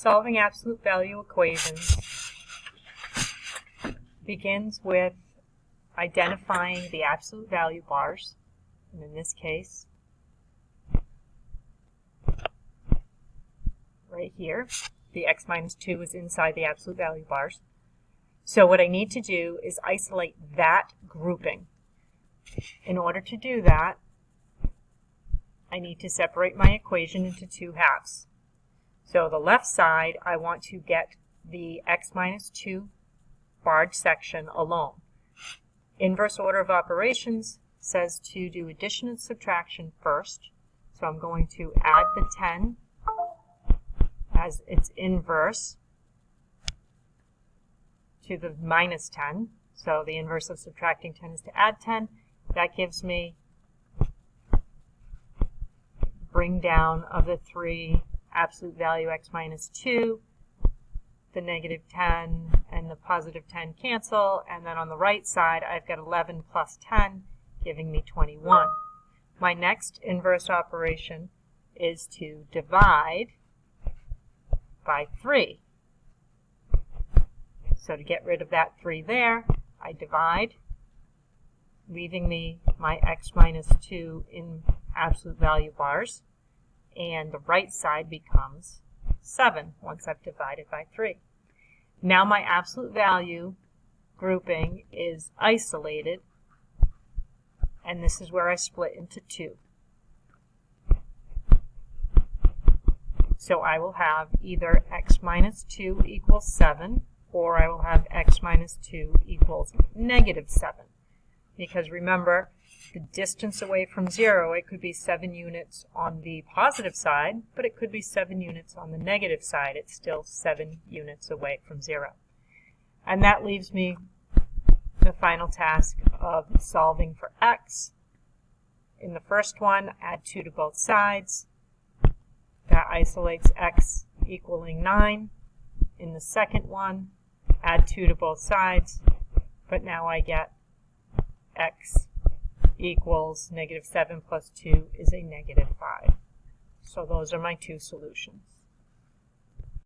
Solving absolute value equations begins with identifying the absolute value bars, and in this case, right here, the x minus 2 is inside the absolute value bars. So what I need to do is isolate that grouping. In order to do that, I need to separate my equation into two halves. So the left side, I want to get the x minus 2 barred section alone. Inverse order of operations says to do addition and subtraction first. So I'm going to add the 10 as its inverse to the minus 10. So the inverse of subtracting 10 is to add 10. That gives me bring down of the three absolute value x minus 2, the negative 10 and the positive 10 cancel, and then on the right side I've got 11 plus 10 giving me 21. My next inverse operation is to divide by 3. So to get rid of that 3 there, I divide, leaving me my x minus 2 in absolute value bars, and the right side becomes 7 once I've divided by 3. Now my absolute value grouping is isolated, and this is where I split into 2. So I will have either x minus 2 equals 7, or I will have x minus 2 equals negative 7. Because remember, the distance away from 0, it could be 7 units on the positive side, but it could be 7 units on the negative side. It's still 7 units away from 0. And that leaves me the final task of solving for x. In the first one, add 2 to both sides. That isolates x equaling 9. In the second one, add 2 to both sides, but now I get x equals negative 7 plus 2 is a negative 5. So those are my two solutions.